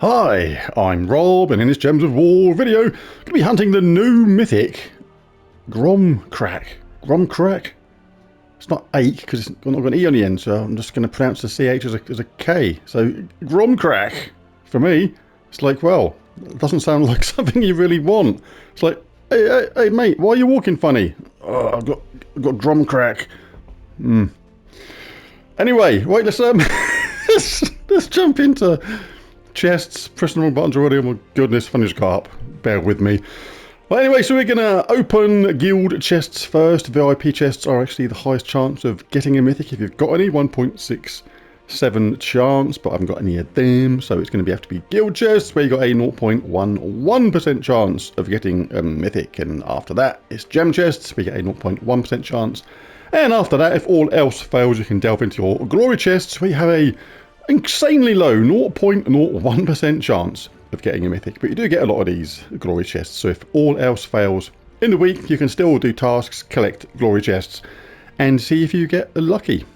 Hi, I'm Rob, and in this Gems of War video, I'm going to be hunting the new Mythic CROM CRUACH. CROM CRUACH? It's not Ake, because it's not got an E on the end, so I'm just going to pronounce the CH as a K. So, CROM CRUACH, for me, it's like, well, it doesn't sound like something you really want. It's like, hey mate, why are you walking funny? Oh, I've got CROM CRUACH. Anyway, wait, let's jump into chests. Pressing the wrong buttons already. Oh my goodness, funny as carp. Bear with me. Well, anyway, so we're gonna open guild chests first. VIP chests are actually the highest chance of getting a mythic if you've got any. 1.67 chance, but I haven't got any of them, so it's going to have to be guild chests where you got a 0.11% chance of getting a mythic, and after that it's gem chests where you get a 0.1% chance. And after that, if all else fails, you can delve into your glory chests where you have a insanely low 0.01% chance of getting a mythic. But you do get a lot of these glory chests, so if all else fails in the week, you can still do tasks, collect glory chests, and see if you get lucky.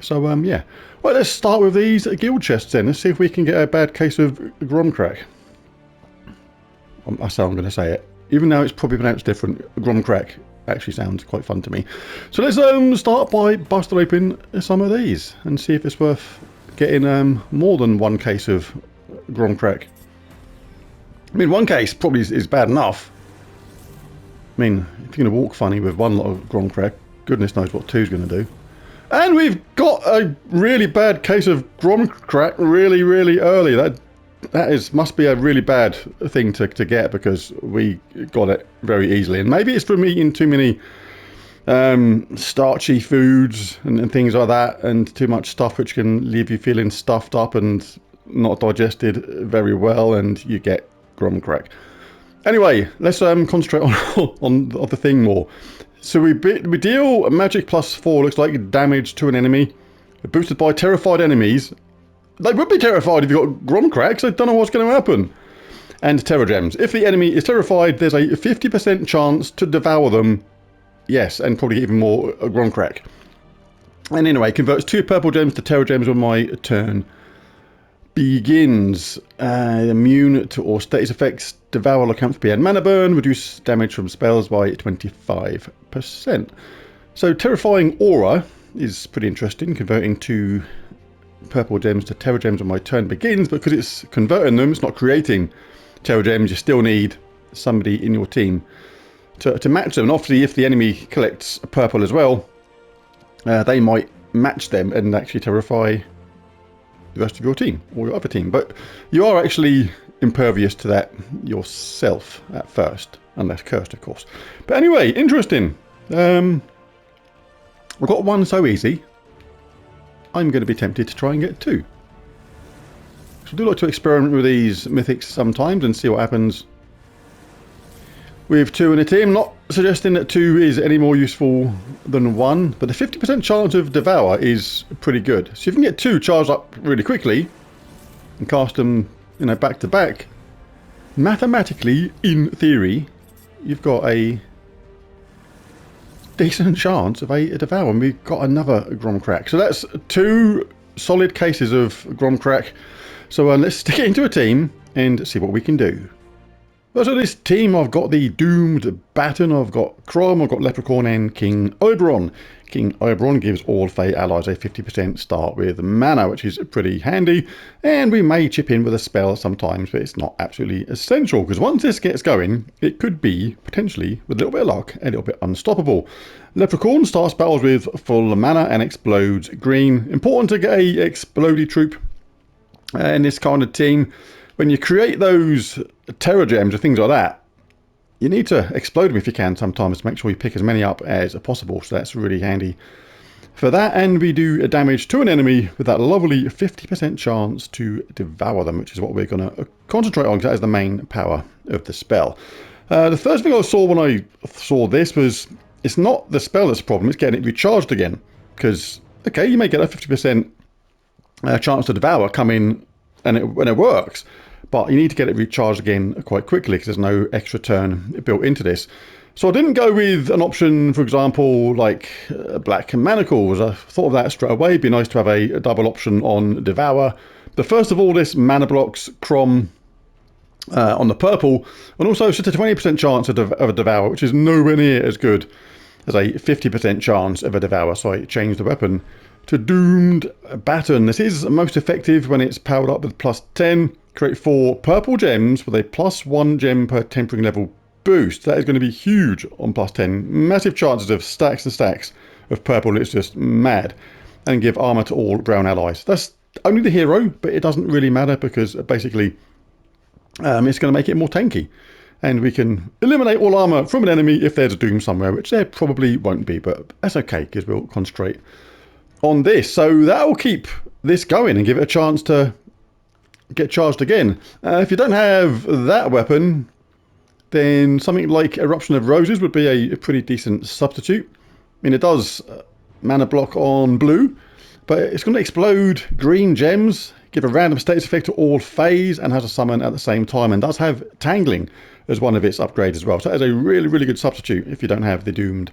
So yeah. Well, let's start with these guild chests then. Let's see if we can get a bad case of CROM CRUACH. That's how I'm going to say it. Even though it's probably pronounced different, CROM CRUACH actually sounds quite fun to me. So let's start by busting open some of these and see if it's worth getting more than one case of CROM CRUACH. I mean, one case probably is bad enough. I mean, if you're going to walk funny with one lot of CROM CRUACH, goodness knows what two's going to do. And we've got a really bad case of CROM CRUACH really, really early. That must be a really bad thing to get, because we got it very easily. And maybe it's from eating too many starchy foods and things like that, and too much stuff which can leave you feeling stuffed up and not digested very well, and you get CROM CRUACH. Anyway, let's concentrate on the thing more. So we deal magic +4, looks like damage to an enemy, boosted by terrified enemies. They would be terrified if you've got CROM CRUACH, so I don't know what's going to happen. And Terror Gems. If the enemy is terrified, there's a 50% chance to devour them. Yes, and probably even more CROM CRUACH. And anyway, converts 2 purple gems to Terror Gems when my turn begins. Immune to all status effects. Devour accounts per mana burn. Reduce damage from spells by 25%. So Terrifying Aura is pretty interesting, converting 2 purple gems to Terror Gems when my turn begins, but because it's converting them, it's not creating Terror Gems. You still need somebody in your team to match them. And obviously, if the enemy collects a purple as well, they might match them and actually terrify the rest of your team or your other team. But you are actually impervious to that yourself at first, unless cursed, of course. But anyway, interesting. We've got one so easy, I'm going to be tempted to try and get 2. So I do like to experiment with these mythics sometimes and see what happens with 2 in a team. Not suggesting that 2 is any more useful than 1, but the 50% chance of Devour is pretty good. So if you can get 2 charged up really quickly and cast them, you know, back to back, mathematically, in theory, you've got a decent chance of a Devour, and we've got another CROM CRUACH. So that's 2 solid cases of CROM CRUACH. So let's stick it into a team and see what we can do. So this team, I've got the Doomed Baton, I've got CROM, I've got Leprechaun and King Oberon. King Oberon gives all Fey allies a 50% start with mana, which is pretty handy, and we may chip in with a spell sometimes, but it's not absolutely essential, because once this gets going, it could be, potentially, with a little bit of luck, a little bit unstoppable. Leprechaun starts battles with full mana and explodes green. Important to get a explodey troop in this kind of team. When you create those Terror Gems or things like that, you need to explode them if you can sometimes to make sure you pick as many up as possible. So that's really handy for that. And we do a damage to an enemy with that lovely 50% chance to devour them, which is what we're going to concentrate on, because that is the main power of the spell. The first thing I saw when I saw this was, it's not the spell that's the problem, it's getting it recharged again. Because, okay, you may get a 50% chance to devour come in when it works, but you need to get it recharged again quite quickly, because there's no extra turn built into this. So I didn't go with an option, for example, like Black Manacles. I thought of that straight away. It'd be nice to have a double option on Devour. But first of all, this mana blocks CROM on the purple, and also just a 20% chance of a devour, which is nowhere near as good as a 50% chance of a devour. So I changed the weapon to Doomed Baton. This is most effective when it's powered up with +10. Create 4 purple gems with a +1 gem per tempering level boost. That is going to be huge on +10. Massive chances of stacks and stacks of purple. It's just mad. And give armor to all brown allies. That's only the hero, but it doesn't really matter because basically it's going to make it more tanky. And we can eliminate all armor from an enemy if there's a doom somewhere, which there probably won't be, but that's okay because we'll concentrate on this. So that will keep this going and give it a chance to get charged again. If you don't have that weapon, then something like Eruption of Roses would be a pretty decent substitute. I mean, it does mana block on blue, but it's going to explode green gems, give a random status effect to all phase, and has a summon at the same time, and does have Tangling as one of its upgrades as well. So that is a really, really good substitute if you don't have the Doomed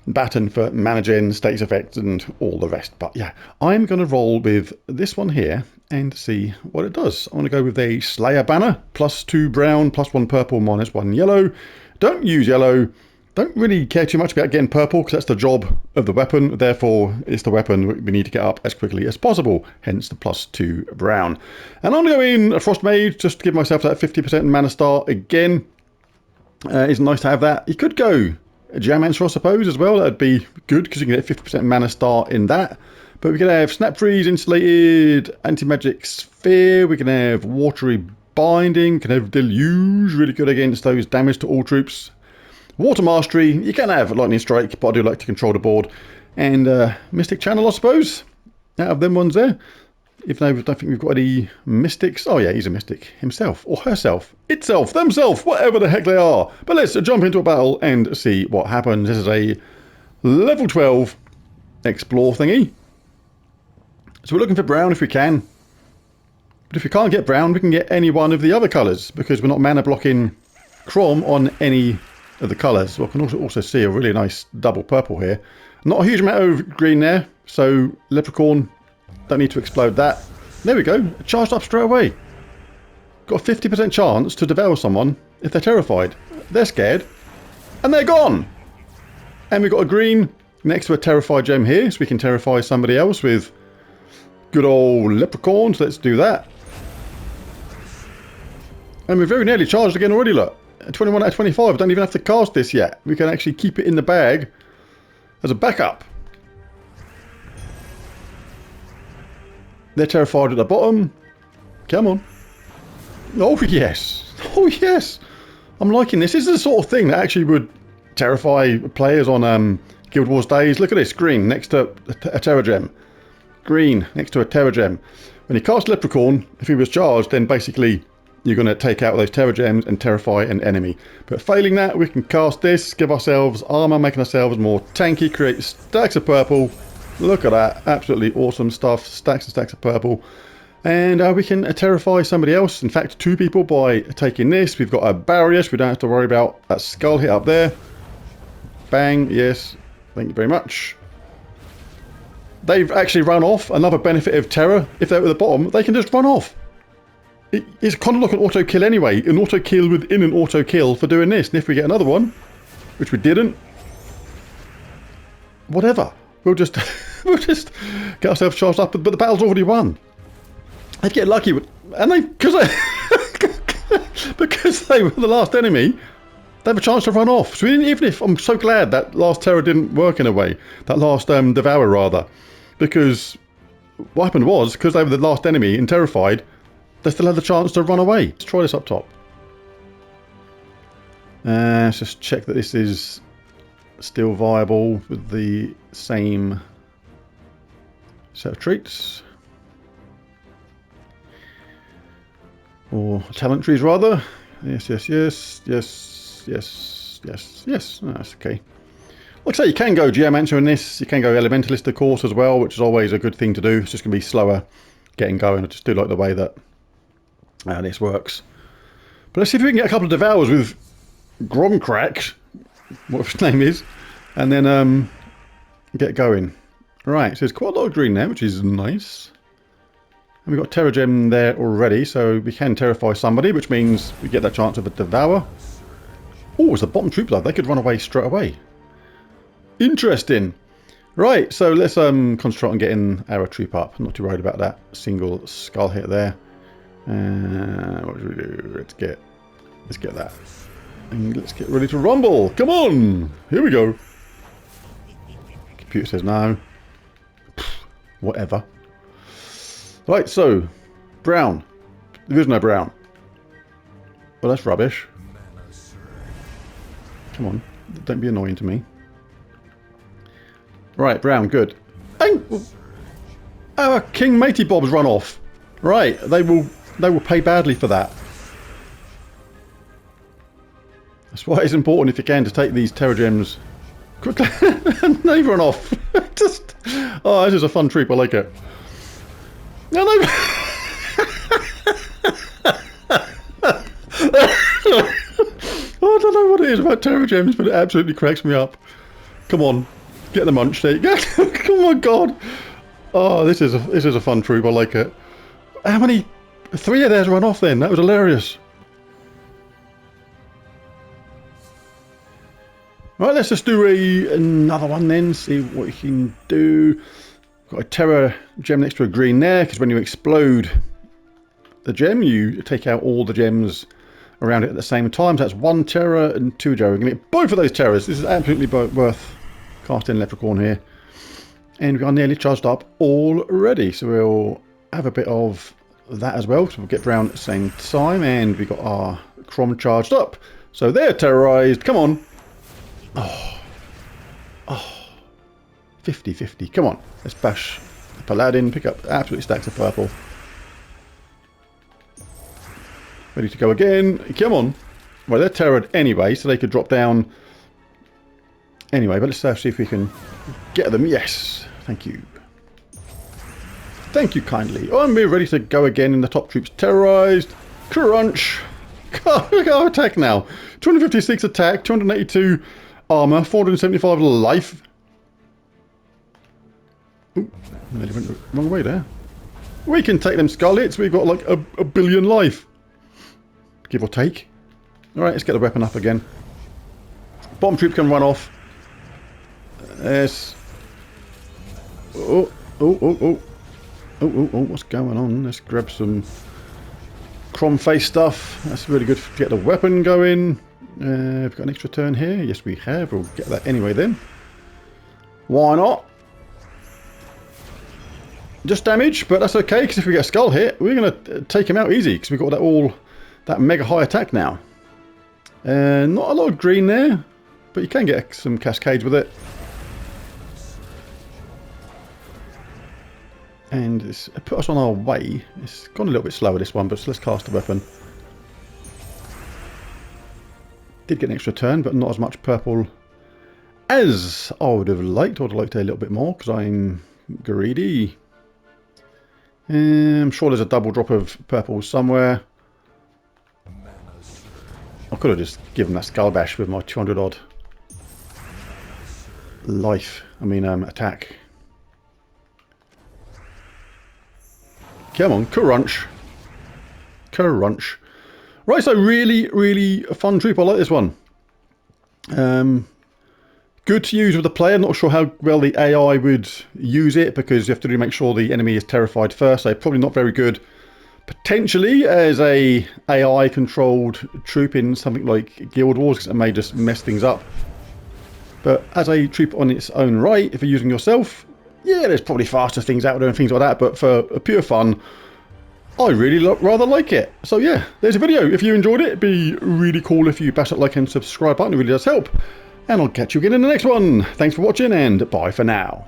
Baton for mana gen, status effects, and all the rest. But yeah, I'm going to roll with this one here and see what it does. I want to go with a Slayer banner, +2 brown, +1 purple, -1 yellow. Don't use yellow. Don't really care too much about getting purple because that's the job of the weapon. Therefore, it's the weapon we need to get up as quickly as possible. Hence the +2 brown. And I'm going to go in a Frost Mage just to give myself that 50% mana start again. It's nice to have that. You could go a Geomancer, I suppose, as well. That'd be good because you can get 50% mana start in that. But we can have Snap Freeze, Insulated, Anti-Magic Sphere. We can have Watery Binding. We can have Deluge, really good against those damage to all troops. Water Mastery. You can have Lightning Strike, but I do like to control the board. And Mystic Channel, I suppose, out of them ones there. Even though I don't think we've got any Mystics. Oh yeah, he's a Mystic himself, or herself, itself, themself, whatever the heck they are. But let's jump into a battle and see what happens. This is a level 12 Explore thingy. So we're looking for brown if we can. But if we can't get brown, we can get any one of the other colours, because we're not mana blocking CROM on any of the colours. So I can also see a really nice double purple here. Not a huge amount of green there, so Leprechaun, don't need to explode that. There we go, charged up straight away. Got a 50% chance to devour someone if they're terrified. They're scared, and they're gone. And we've got a green next to a terrified gem here, so we can terrify somebody else with good old Leprechaun. So let's do that. And we're very nearly charged again already, look. 21 out of 25, don't even have to cast this yet. We can actually keep it in the bag as a backup. They're terrified at the bottom. Come on. Oh yes. Oh yes. I'm liking this. This is the sort of thing that actually would terrify players on Guild Wars days. Look at this. Green next to a Terra Gem. Green next to a Terra Gem. When you cast Leprechaun, if he was charged, then basically you're going to take out those Terra Gems and terrify an enemy. But failing that, we can cast this, give ourselves armor, making ourselves more tanky, create stacks of purple. Look at that. Absolutely awesome stuff. Stacks and stacks of purple. And we can terrify somebody else. In fact, 2 people by taking this. We've got a barrier, so we don't have to worry about that skull hit up there. Bang. Yes. Thank you very much. They've actually run off. Another benefit of Terra. If they're at the bottom, they can just run off. It's kind of like an auto kill anyway. An auto kill within an auto kill for doing this. And if we get another one, which we didn't, whatever. We'll just we'll just get ourselves charged up. But the battle's already won. I'd get lucky, and because they were the last enemy, they have a chance to run off. So even if I'm so glad that last Terror didn't work in a way, that last Devourer rather, because what happened was because they were the last enemy and terrified, they still had the chance to run away. Let's try this up top. Let's just check that this is still viable with the same set of traits. Or talent trees rather. Yes, yes, yes, yes, yes, yes, yes. Oh, that's okay. Like I say, you can go Geomancer in this. You can go Elementalist, of course, as well, which is always a good thing to do. It's just going to be slower getting going. I just do like the way that this works. But let's see if we can get a couple of Devours with CROM CRUACH, whatever his name is, and then get going. Right, so there's quite a lot of green there, which is nice. And we've got Terror Gem there already, so we can terrify somebody, which means we get that chance of a Devour. Oh, it's a bottom troop though. They could run away straight away. Interesting. Right, so let's concentrate on getting our troop up. I'm not too worried about that single skull hit there. What should we do? Let's get that. And let's get ready to rumble. Come on! Here we go. Computer says no. Whatever. Right, so brown. There is no brown. Well, that's rubbish. Come on, don't be annoying to me. Right, brown, good. Our King Matey Bob's run off. Right, they will pay badly for that. That's why it's important, if you can, to take these Terror Gems quickly. And they've run off. Just, oh, this is a fun troop. I like it. No, no. I don't know what it is about Terror Gems, but it absolutely cracks me up. Come on, get the munch steak. Oh my god. Oh, this is a fun troop. I like it. How many? 3 of theirs run off then. That was hilarious. Right, let's just do another one then. See what you can do. Got a Terror Gem next to a green there, because when you explode the gem, you take out all the gems around it at the same time. So that's 1 Terror and 2 Terror. We're going to get both of those Terrors. This is absolutely worth casting Leprechaun here. And we are nearly charged up already. So we'll have a bit of that as well. So we'll get brown at the same time. And we got our CROM charged up. So they're terrorized. Come on. Oh. 50-50. Come on. Let's bash the Paladin. Pick up absolutely stacks of purple. Ready to go again. Come on. Well, they're terrored anyway, so they could drop down anyway. But let's see if we can get them. Yes. Thank you. Thank you kindly. Oh, and we're ready to go again in the top troops. Terrorized. Crunch. God, look at our attack now. 256 attack, 282 armor, 475 life. Ooh, I nearly went the wrong way there. We can take them skull hits. We've got like a billion life. Give or take. Alright, let's get the weapon up again. Bottom troop can run off. Yes. Oh, what's going on? Let's grab some CROM face stuff. That's really good to get the weapon going. We've got an extra turn here. Yes, we have. We'll get that anyway then. Why not? Just damage, but that's okay, because if we get a skull hit, we're going to take him out easy, because we've got that mega high attack now. Not a lot of green there, but you can get some cascades with it. And it's put us on our way. It's gone a little bit slower, this one, but let's cast the weapon. Did get an extra turn, but not as much purple as I would have liked. I would have liked a little bit more, because I'm greedy. I'm sure there's a double drop of purple somewhere. I could have just given that skull bash with my 200 odd life. I mean, attack. Come on, crunch. Crunch. Right, so really a fun troop. I like this one. Good to use with the player. Not sure how well the AI would use it, because you have to really make sure the enemy is terrified first. So probably not very good potentially as a AI controlled troop in something like Guild Wars, because it may just mess things up. But as a troop on its own right, if you're using yourself, yeah, there's probably faster things out there and things like that. But for pure fun, I really rather like it. So yeah, there's a video. If you enjoyed it, it'd be really cool if you bash that like and subscribe button. It really does help. And I'll catch you again in the next one. Thanks for watching, and bye for now.